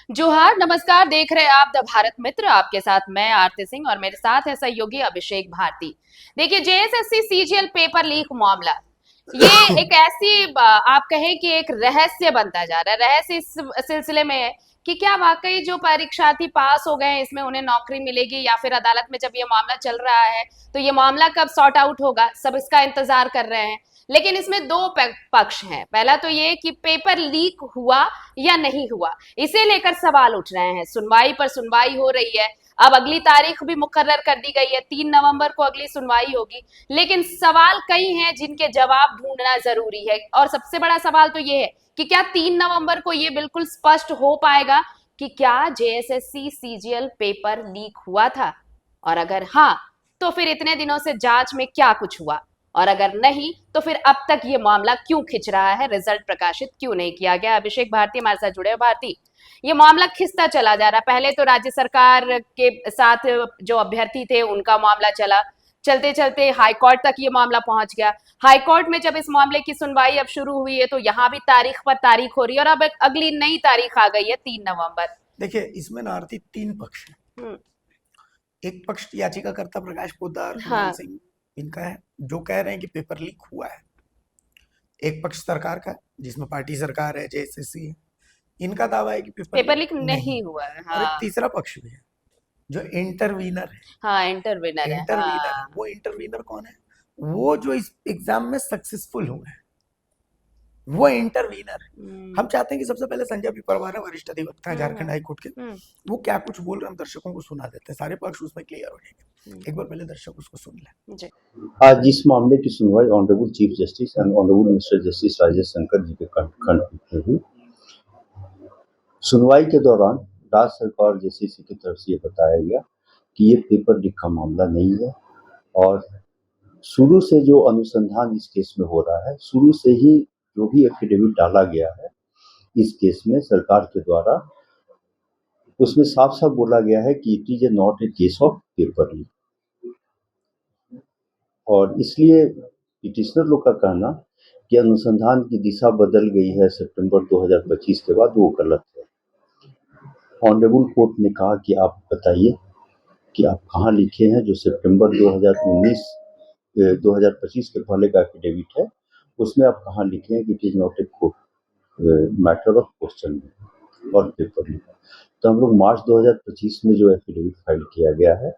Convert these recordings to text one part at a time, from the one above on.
जोहार, नमस्कार। देख रहे हैं आप द भारत मित्र। आपके साथ मैं आरती सिंह और मेरे साथ है सहयोगी अभिषेक भारती। देखिए, जेएसएससी सीजीएल पेपर लीक मामला, ये एक ऐसी आप कहें कि एक रहस्य बनता जा रहा है। रहस्य इस सिलसिले में है कि क्या वाकई जो परीक्षार्थी पास हो गए हैं इसमें उन्हें नौकरी मिलेगी, या फिर अदालत में जब ये मामला चल रहा है तो ये मामला कब सॉर्ट आउट होगा, सब इसका इंतजार कर रहे हैं। लेकिन इसमें दो पक्ष हैं। पहला तो ये कि पेपर लीक हुआ या नहीं हुआ, इसे लेकर सवाल उठ रहे हैं। सुनवाई पर सुनवाई हो रही है। अब अगली तारीख भी मुकर्रर कर दी गई है, 3 नवंबर को अगली सुनवाई होगी। लेकिन सवाल कई हैं जिनके जवाब ढूंढना जरूरी है। और सबसे बड़ा सवाल तो ये है कि क्या 3 नवंबर को ये बिल्कुल स्पष्ट हो पाएगा कि क्या जेएसएससी सीजीएल पेपर लीक हुआ था, और अगर हाँ, तो फिर इतने दिनों से जांच में क्या कुछ हुआ, और अगर नहीं तो फिर अब तक ये मामला क्यों खिंच रहा है, रिजल्ट प्रकाशित क्यों नहीं किया गया। अभिषेक भारती हमारे साथ जुड़े हैं। भारती, ये मामला खिसता चला जा रहा है। पहले तो राज्य सरकार के साथ जो अभ्यर्थी थे उनका मामला चला, चलते चलते हाईकोर्ट तक ये मामला पहुंच गया। हाईकोर्ट में जब इस मामले की सुनवाई अब शुरू हुई है तो यहाँ भी तारीख पर तारीख हो रही है, और अब एक अगली नई तारीख आ गई है, 3 नवंबर। देखिए, इसमें ना आरती तीन पक्ष है। हम्म। एक पक्ष याचिकाकर्ता प्रकाश पोद्दार, मान हाँ। सिंह, इनका है, जो कह रहे हैं कि पेपर लीक हुआ है। एक पक्ष सरकार का, जिसमें पार्टी सरकार है, जेएसएससी है, इनका दावा है कि पेपर पेपर लीक लीक नहीं। नहीं हुआ है। और एक हाँ। तीसरा पक्ष भी है, जो इंटरवीनर है। हाँ, इंटरविनर है। इंटरवीनर है, हाँ। वो इंटरवीनर कौन है? वो जो इस एग्जाम में सक्सेसफुल हुए हैं, वो इंटरवीनर है। हम चाहते हैं कि सबसे पहले संजय पी परमार, वरिष्ठ अधिवक्ता है हम्म। झारखंड हाई कोर्ट के, हम्म। वो क्या कुछ बोल रहे हैं हम दर्शकों को सुना देते हैं, सारे पक्ष उसमें क्लियर हो हम्म। जाएंगे। एक बार पहले दर्शक उसको सुन लें। जी। आज इस मामले की सुनवाई honourable chief justice and honourable mister justice Rajesh Shankar ji के खंडपीठ में हुई। सुनवाई के दौरान राज्य सरकार और जेसीसी की तरफ से ये बताया गया कि ये पेपर लीक का मामला नहीं है, और शुरू से जो अनुसंधान इस केस में हो रहा है, शुरू से ही जो भी एफिडेविट डाला गया है इस केस में सरकार के द्वारा, उसमें साफ साफ बोला गया है कि it is a not a case of paper leak. और इसलिए पिटिशनर लोग का कहना कि अनुसंधान की दिशा बदल गई है सितंबर 2025 के बाद, वो गलत है। ऑनरेबल कोर्ट ने कहा कि आप बताइए कि आप कहाँ लिखे हैं जो सितंबर 2025 के पहले का एफिडेविट है, उसमें आप कहाँ लिखे हैं कि it is not a matter of question और पेपर लीक। तो हम लोग मार्च 2025 में जो एफिडेविट फाइल किया गया है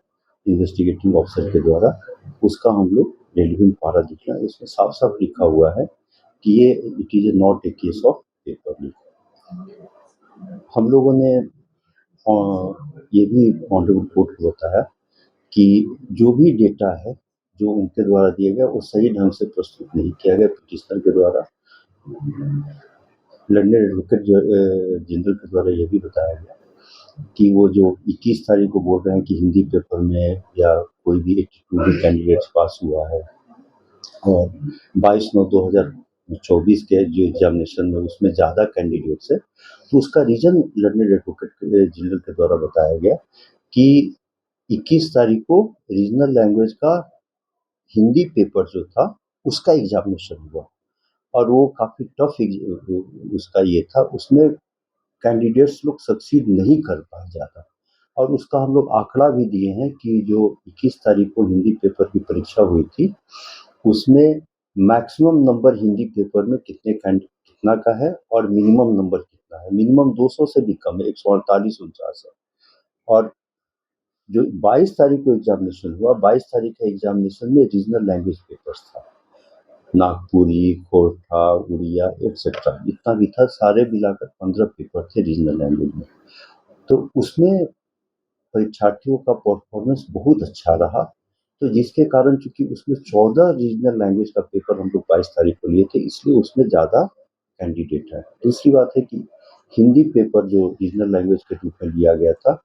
इन्वेस्टिगेटिंग ऑफिसर के द्वारा, उसका हम लोग रेलिवेंट पारा दिख रहा है, उसमें साफ साफ लिखा हुआ है कि ये it is not a case of paper leak. हम लोगों ने ये भी ऑनरेबल कोर्ट को बताया कि जो भी डेटा है जो उनके द्वारा दिया गया वो सही ढंग से प्रस्तुत नहीं किया गया पिटिशनर के द्वारा। लंदन एडवोकेट जनरल के द्वारा ये भी बताया गया कि वो जो 21 तारीख को बोल रहे हैं कि हिंदी पेपर में या कोई भी 82 कैंडिडेट्स पास हुआ है, और 22/9/2024 के जो एग्जामिनेशन में उसमें ज़्यादा कैंडिडेट्स है, तो उसका रीजन लंदन एडवोकेट जनरल के द्वारा बताया गया कि 21 तारीख को रीजनल लैंग्वेज का हिंदी पेपर जो था उसका एग्जामिनेशन हुआ, और वो काफ़ी टफ उसका ये था, उसमें कैंडिडेट्स लोग सक्सीड नहीं कर पाए ज़्यादा। और उसका हम लोग आंकड़ा भी दिए हैं कि जो 21 तारीख को हिंदी पेपर की परीक्षा हुई थी, उसमें मैक्सिमम नंबर हिंदी पेपर में कितना का है और मिनिमम नंबर कितना है। मिनिमम 200 से भी कम है, 148-49 है। और जो 22 तारीख को एग्जामिनेशन हुआ, 22 तारीख के एग्जामिनेशन में रीजनल लैंग्वेज पेपर्स था, नागपुरी, खोरठा, उड़िया एक्सेट्रा, जितना भी था सारे मिलाकर 15 पेपर थे रीजनल लैंग्वेज में। तो उसमें परीक्षार्थियों का परफॉर्मेंस बहुत अच्छा रहा, तो जिसके कारण चूंकि उसमें 14 रीजनल लैंग्वेज का पेपर हम लोग 22 तारीख को लिए थे, इसलिए उसमें ज़्यादा कैंडिडेट है। दूसरी बात है कि हिंदी पेपर जो रीजनल लैंग्वेज के रूप में लिया गया था,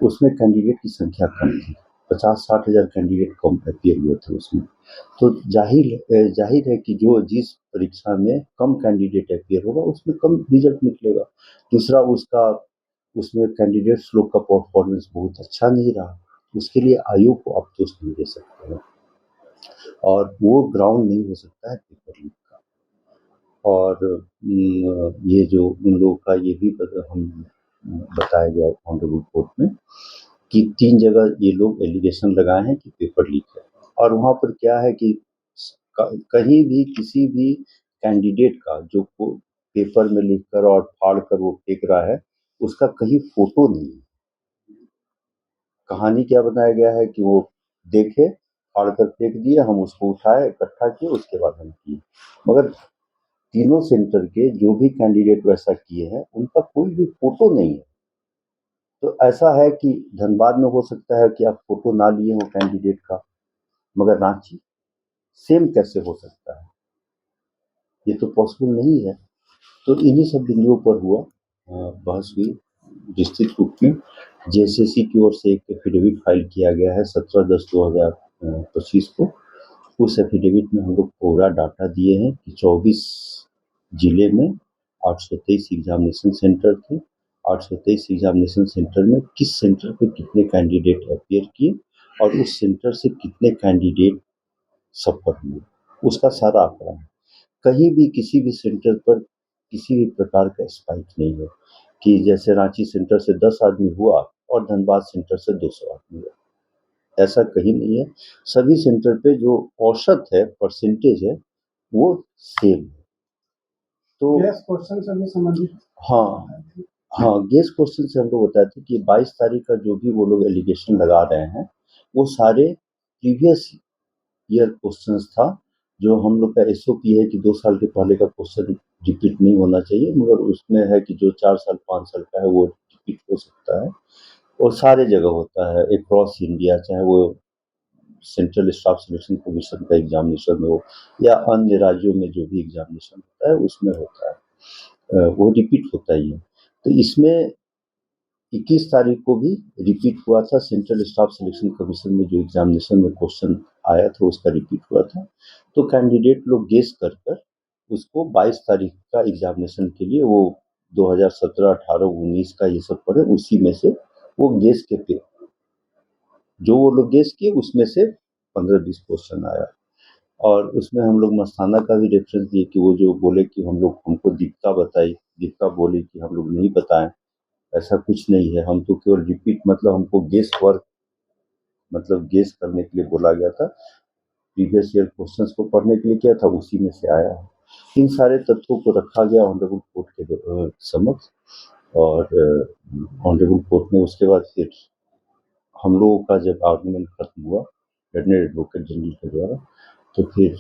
उसमें कैंडिडेट की संख्या कम थी, 50-60 हज़ार कैंडिडेट कम अपियर हुए थे उसमें। तो जाहिर है कि जो जिस परीक्षा में कम कैंडिडेट अपियर होगा उसमें कम रिजल्ट निकलेगा। दूसरा, उसमें कैंडिडेट्स लोग का परफॉर्मेंस बहुत अच्छा नहीं रहा, उसके लिए आयोग को आप दोष नहीं दे सकते हैं, और वो ग्राउंड नहीं हो सकता है पेपर लीक का। और ये जो उन लोगों का ये भी हम बताया गया ऑनरेबल कोर्ट में कि 3 जगह ये लोग एलिगेशन लगाए हैं कि पेपर लीक है। और वहाँ पर क्या है कि कहीं भी किसी भी कैंडिडेट का जो पेपर में लिखकर और फाड़ कर वो फेंक रहा है, उसका कहीं फोटो नहीं है। कहानी क्या बनाया गया है कि वो देखे, फाड़ कर फेंक दिए, हम उसको उठाए, इकट्ठा किए, उसके बाद हम किए। मगर तीनों सेंटर के जो भी कैंडिडेट वैसा किए हैं, उनका कोई भी फोटो नहीं है। तो ऐसा है कि धनबाद में हो सकता है कि आप फोटो ना लिए हो कैंडिडेट का, मगर रांची सेम कैसे हो सकता है? ये तो पॉसिबल नहीं है। तो इन्हीं सब बिंदुओं पर हुआ बहस हुई विस्तृत रूप में। जेएसएससी की ओर से एक एफिडेविट फाइल किया गया है 17/10/2025 को। उस एफिडेविट में हम लोग पूरा डाटा दिए हैं कि 24 जिले में 823 एग्जामिनेशन सेंटर थे। 823 एग्जामिनेशन सेंटर में किस सेंटर पे कितने कैंडिडेट अपीयर किए और उस सेंटर से कितने कैंडिडेट सफर हुए, उसका सारा आंकड़ा है। कहीं भी किसी भी सेंटर पर किसी भी प्रकार का स्पाइक नहीं है कि जैसे रांची सेंटर से 10 आदमी हुआ और धनबाद सेंटर से 200 आदमी हुआ, ऐसा कहीं नहीं है। सभी सेंटर पे जो औसत है, परसेंटेज है, वो सेम है। तो गैस क्वेश्चन से भी संबंधित हाँ हाँ, गेस क्वेश्चन से हम लोग बताए थे कि 22 तारीख का जो भी वो लोग एलिगेशन लगा रहे हैं, वो सारे प्रीवियस ईयर क्वेश्चंस था। जो हम लोग का एसओपी है कि 2 साल के पहले का क्वेश्चन रिपीट नहीं होना चाहिए, मगर उसमें है कि जो 4 साल 5 साल का है वो रिपीट हो सकता है। और सारे जगह होता है अक्रॉस इंडिया, चाहे वो सेंट्रल स्टाफ सिलेक्शन कमीशन का एग्जामिनेशन हो या अन्य राज्यों में जो भी एग्जामिनेशन होता है उसमें होता है, वो रिपीट होता ही है। तो इसमें 21 तारीख को भी रिपीट हुआ था। सेंट्रल स्टाफ सिलेक्शन कमीशन में जो एग्जामिनेशन में क्वेश्चन आया था उसका रिपीट हुआ था। तो कैंडिडेट लोग गेस कर कर उसको 22 तारीख का एग्जामिनेशन के लिए वो 2017, 18, 19 का ये सब पढ़े, उसी में से वो गेस के पे जो वो लोग गेस किए उसमें से 15-20 क्वेश्चन आया। और उसमें हम लोग मस्ताना का भी रेफरेंस दिए कि वो जो बोले कि हमको दीपिका बताई, दीपिका बोली कि हम लोग नहीं बताएं, ऐसा कुछ नहीं है। हम तो केवल रिपीट मतलब हमको गेस वर्क मतलब गेस करने के लिए बोला गया था, प्रीवियस ईयर क्वेश्चंस को पढ़ने के लिए किया था, उसी में से आया है। इन सारे तथ्यों को रखा गया ऑनरेबल कोर्ट के समक्ष और ऑनरेबल कोर्ट ने उसके बाद फिर हम लोगों का जब आर्गूमेंट खत्म हुआ रेडनेट एडवोकेट जनरल के द्वारा, तो फिर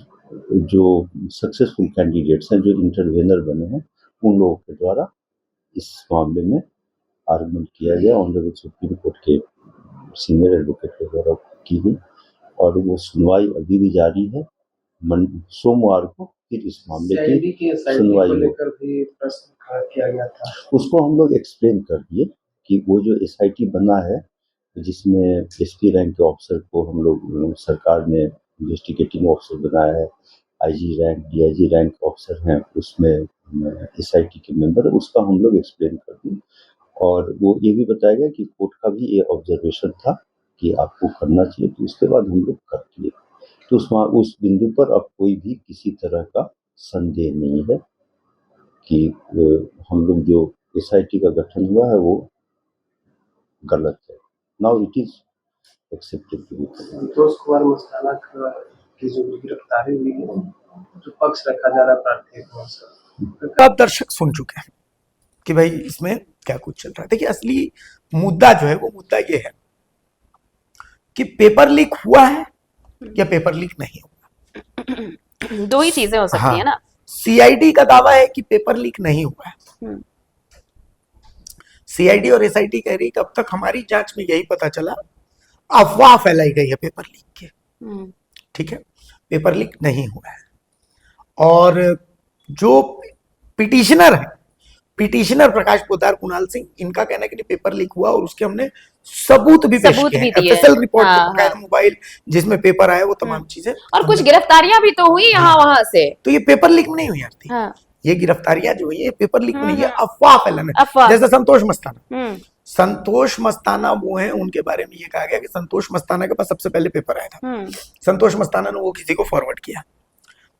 जो सक्सेसफुल कैंडिडेट्स हैं जो इंटरवेनर बने हैं उन लोगों के द्वारा इस मामले में आर्गूमेंट किया गया ऑनरेबल सुप्रीम कोर्ट के सीनियर एडवोकेट के द्वारा की गई और वो सुनवाई अभी भी जारी है। सोमवार को फिर इस मामले की सुनवाई लेकर भी प्रश्न खड़ा किया गया था। उसको हम लोग एक्सप्लेन कर दिए कि वो जो एसआईटी बना है जिसमें एसपी रैंक के ऑफिसर को हम लोग सरकार ने इन्वेस्टिगेटिंग ऑफिसर बनाया है, IG rank DIG rank officer हैं उसमें एसआईटी के मेंबर है, उसका हम लोग एक्सप्लेन कर दिए। और वो ये भी बताया गया कि कोर्ट का भी ये ऑब्जर्वेशन था कि आपको करना चाहिए, तो उसके बाद हम लोग कर दिए। तो उस बिंदु पर अब कोई भी किसी तरह का संदेह नहीं है कि हम लोग जो एसआईटी का गठन हुआ है वो गलत है। Now it is accepted to be. Santosh Kumar Mastana की जो गिरफ्तारी हुई है, जो पक्ष रखा जा रहा है प्रार्थी को, अब दर्शक सुन चुके हैं कि भाई इसमें क्या कुछ चल रहा है। देखिए असली मुद्दा जो है वो मुद्दा ये है कि पेपर लीक हुआ है या पेपर लीक नहीं हुआ। दो ही चीजें हो सकती है ना। सीआईडी का दावा है कि पेपर लीक नहीं हुआ है। सीआईडी और एसआईटी कह रही है कि अब तक हमारी जांच में यही पता चला, अफवाह फैलाई गई है पेपर लीक की। ठीक है, पेपर लीक नहीं हुआ है। और जो पिटिशनर है, पिटिशनर प्रकाश पोद्दार, कुणाल सिंह, इनका कहना है कि पेपर लीक हुआ और उसके हमने सबूत भी पेश किए हैं। एफएसएल रिपोर्ट बकायदा मोबाइल जिसमें पेपर आया वो तमाम चीजें, और कुछ गिरफ्तारियां भी तो हुई यहाँ वहां से। तो ये पेपर लीक नहीं हुई आरती। ये गिरफ्तारियां जो हुई है पेपर लीक नहीं है, अफवाह फैलाना। जैसे संतोष मस्ताना, संतोष मस्ताना वो हैं, उनके बारे में ये कहा गया कि संतोष मस्ताना के पास सबसे पहले पेपर आया था, संतोष मस्ताना ने वो किसी को फॉरवर्ड किया।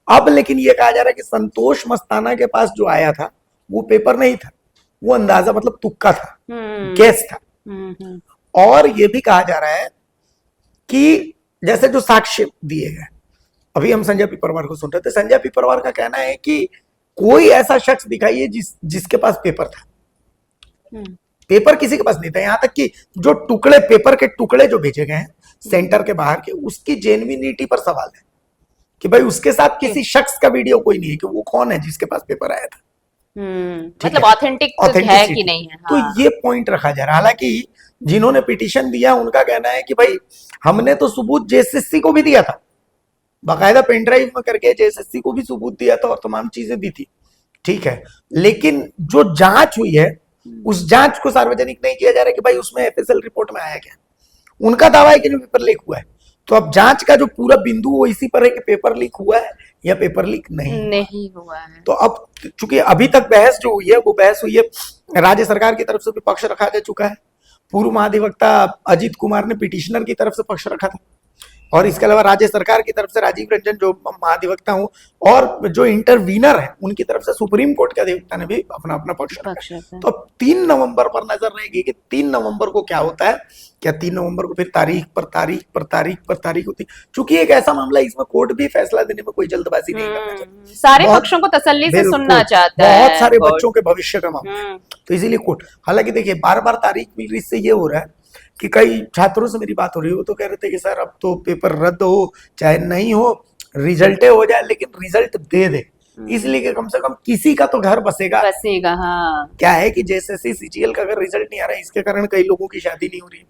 अब लेकिन ये कहा जा रहा है कि संतोष मस्ताना के पास जो आया था वो पेपर नहीं था, वो अंदाजा मतलब तुक्का था, हम्म गेस था। हम्म और ये भी कहा जा रहा है कि जैसे जो साक्ष्य दिए गए, अभी हम संजय पिपरवार को सुन रहे थे, संजय पिपरवार का कहना है कि कोई ऐसा शख्स दिखाइए जिसके पास पेपर था। हम्म पेपर किसी के पास नहीं था, यहां तक कि जो टुकड़े, पेपर के टुकड़े जो भेजे गए हैं सेंटर के बाहर के, उसकी जेन्युइनिटी पर सवाल है कि भाई उसके साथ किसी शख्स का वीडियो कोई नहीं है कि वो कौन है जिसके पास पेपर आया था। ठीक मतलब है, ऑथेंटिक है authenticity। कि नहीं है। तो हाँ। ये पॉइंट रखा जा रहा है। हालांकि जिन्होंने पिटीशन दिया उनका कहना है कि भाई हमने तो सबूत जेएसएससी को भी दिया था, बाकायदा पेन ड्राइव में करके जेएसएससी को भी सबूत दिया था और तमाम चीजें दी थी, ठीक है, लेकिन जो जांच हुई है उस जांच को सार्वजनिक नहीं किया जा रहा है कि भाई उसमें एफएसएल रिपोर्ट में आया क्या। उनका दावा है कि पेपर लीक हुआ है, तो अब जांच का जो पूरा बिंदु वो इसी पर है कि पेपर लीक हुआ है या पेपर लीक नहीं हुआ है। तो अब चूंकि अभी तक बहस जो हुई है वो बहस हुई है, राज्य सरकार की तरफ से भी पक्ष रखा जा चुका है, पूर्व महाधिवक्ता अजीत कुमार ने पिटिशनर की तरफ से पक्ष रखा था, और इसके अलावा राज्य सरकार की तरफ से राजीव रंजन जो महाधिवक्ता हूँ और जो इंटरवीनर है उनकी तरफ से सुप्रीम कोर्ट के अधिवक्ता ने भी अपना अपना पक्ष रखा। तो अब 3 नवंबर पर नजर रहेगी कि 3 नवंबर को क्या होता है, क्या 3 नवंबर को फिर तारीख पर तारीख पर तारीख पर तारीख होती, चूंकि एक ऐसा मामला इसमें कोर्ट भी फैसला देने में कोई जल्दबाजी नहीं करना चाहता, सारे पक्षों को तसल्ली से सुनना चाहता है, बहुत सारे बच्चों के भविष्य का मामला, तो इसीलिए कोर्ट, हालांकि देखिए बार बार तारीख मिल रही, इससे ये हो रहा है कि कई छात्रों से मेरी बात हो रही है, वो तो कह रहे थे कि सर अब तो पेपर रद्द हो चाहे नहीं हो, रिजल्टे हो जाए लेकिन रिजल्ट दे दे, इसलिए कि कम से कम किसी का तो घर बसेगा। हाँ। क्या है कि जेएसएससी सीजीएल का अगर रिजल्ट नहीं आ रहा है, इसके कारण कई लोगों की शादी नहीं हो रही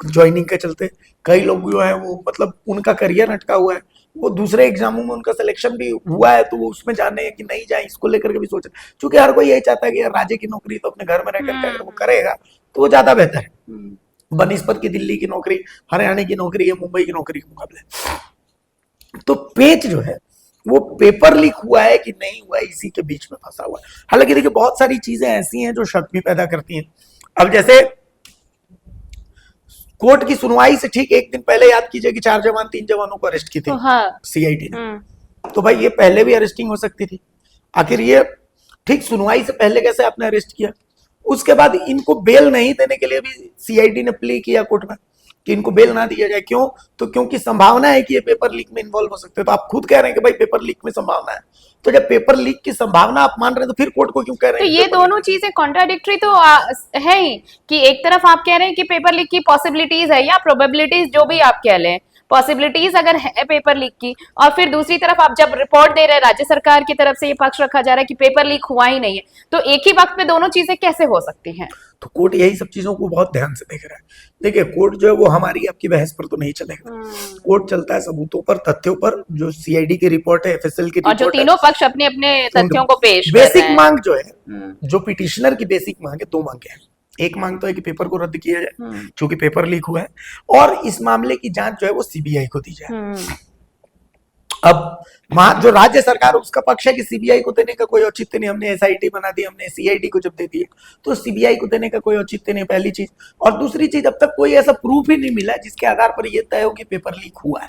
ज्वाइनिंग के चलते, कई लोग जो है वो मतलब उनका करियर अटका हुआ है, वो दूसरे एग्जामों में उनका सिलेक्शन भी हुआ है तो वो उसमें जाने कि नहीं जाए इसको लेकर के भी सोच रहे, क्योंकि हर कोई यही चाहता है कि राज्य की नौकरी तो अपने घर में रह करके अगर वो करेगा तो वो ज्यादा बेहतर है बनिस्पत की दिल्ली की नौकरी, हरियाणा की नौकरी या मुंबई की नौकरी के मुकाबले। तो पेच जो है वो पेपर लीक हुआ है कि नहीं हुआ है इसी के बीच में फंसा हुआ है। हालांकि देखिए बहुत सारी चीजें ऐसी हैं जो शक भी पैदा करती हैं। अब जैसे कोर्ट की सुनवाई से ठीक एक दिन पहले याद कीजिए कि 4 जवान 3 जवानों को अरेस्ट की थी सीआईडी ने, तो भाई ये पहले भी अरेस्टिंग हो सकती थी, आखिर ये ठीक सुनवाई से पहले कैसे आपने अरेस्ट किया। उसके बाद इनको बेल नहीं देने के लिए भी सीआईडी ने प्ली किया कोर्ट में कि इनको बेल ना दिया जाए, क्यों, तो क्योंकि संभावना है कि ये पेपर लीक में इन्वॉल्व हो सकते हैं। तो आप खुद कह रहे हैं कि भाई पेपर लीक में संभावना है, तो जब पेपर लीक की संभावना आप मान रहे हैं तो फिर कोर्ट को क्यों कह रहे हैं? तो ये दोनों चीजें कॉन्ट्राडिक्टरी तो है ही, कि एक तरफ आप कह रहे हैं कि पेपर लीक की पॉसिबिलिटीज है या प्रोबेबिलिटीज जो भी आप कह लें, पॉसिबिलिटीज अगर है पेपर लीक की, और फिर दूसरी तरफ आप जब रिपोर्ट दे रहे हैं राज्य सरकार की तरफ से ये पक्ष रखा जा रहा है कि पेपर लीक हुआ ही नहीं है, तो एक ही वक्त में दोनों चीजें कैसे हो सकती हैं? तो कोर्ट यही सब चीजों को बहुत ध्यान से देख रहा है। देखिए कोर्ट जो है वो हमारी आपकी बहस पर तो नहीं चलेगा, कोर्ट चलता है सबूतों पर, तथ्यों पर, जो सीआईडी की रिपोर्ट है, एफएसएल की रिपोर्ट है, और जो तीनों पक्ष अपने अपने तथ्यों को पेश कर बेसिक रहे हैं। मांग जो है, जो पिटिशनर की बेसिक मांग है, 2 मांगे हैं। एक मांग तो है कि पेपर को रद्द किया जाए क्योंकि पेपर लीक हुआ है, और इस मामले की जांच जो है वो सीबीआई को दी जाए। अब जो राज्य सरकार उसका पक्ष है कि सीबीआई को देने का कोई औचित्य नहीं, हमने एसआईटी बना दी, हमने सीआईडी को जब दे दिए तो सीबीआई को देने का कोई औचित्य नहीं, पहली चीज। और दूसरी चीज, अब तक कोई ऐसा प्रूफ ही नहीं मिला जिसके आधार पर यह तय हो कि पेपर लीक हुआ है।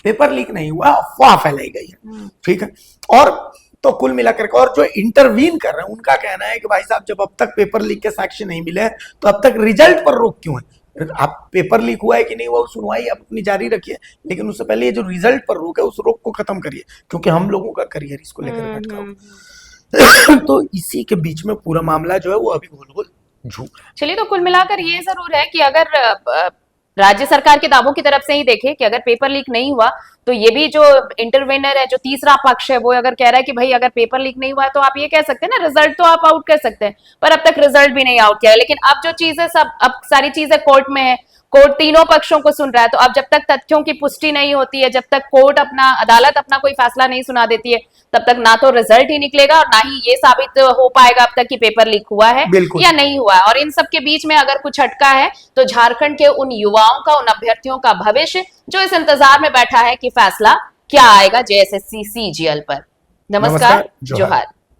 पेपर लीक नहीं हुआ, अफवाह फैलाई गई है, ठीक है। और तो कुल मिलाकर के, और जो इंटरवीन कर रहे हैं उनका कहना है कि भाई साहब जब अब तक पेपर लीक के साक्ष्य नहीं मिले तो अब तक रिजल्ट पर रोक क्यों है? आप पेपर लीक हुआ है कि नहीं हुआ सुनवाई आप अपनी जारी रखिए, लेकिन उससे पहले ये जो रिजल्ट पर रोक है उस रोक को खत्म करिए, क्योंकि हम लोगों का करियर इसको लेकर भटका हुआ। तो इसी के बीच में पूरा मामला जो है वो अभी गोल गोल झूम रहा है। चलिए, तो कुल मिलाकर ये जरूर है कि अगर राज्य सरकार के दावों की तरफ से ही देखें कि अगर पेपर लीक नहीं हुआ, तो ये भी जो इंटरवेनर है, जो तीसरा पक्ष है, वो अगर कह रहा है कि भाई अगर पेपर लीक नहीं हुआ है तो आप ये कह सकते हैं ना, रिजल्ट तो आप आउट कर सकते हैं, पर अब तक रिजल्ट भी नहीं आउट किया है। लेकिन अब जो चीजें सब, अब सारी चीजें कोर्ट में है, कोर्ट तीनों पक्षों को सुन रहा है, तो अब जब तक तथ्यों की पुष्टि नहीं होती है, जब तक कोर्ट अपना, अदालत अपना कोई फैसला नहीं सुना देती है, तब तक ना तो रिजल्ट ही निकलेगा और ना ही ये साबित हो पाएगा अब तक कि पेपर लीक हुआ है या नहीं हुआ है। और इन सब के बीच में अगर कुछ अटका है तो झारखंड के उन युवाओं का, उन अभ्यर्थियों का भविष्य जो इस इंतजार में बैठा है कि फैसला क्या आएगा जेएसएससी सीजीएल पर। नमस्कार, जोहार।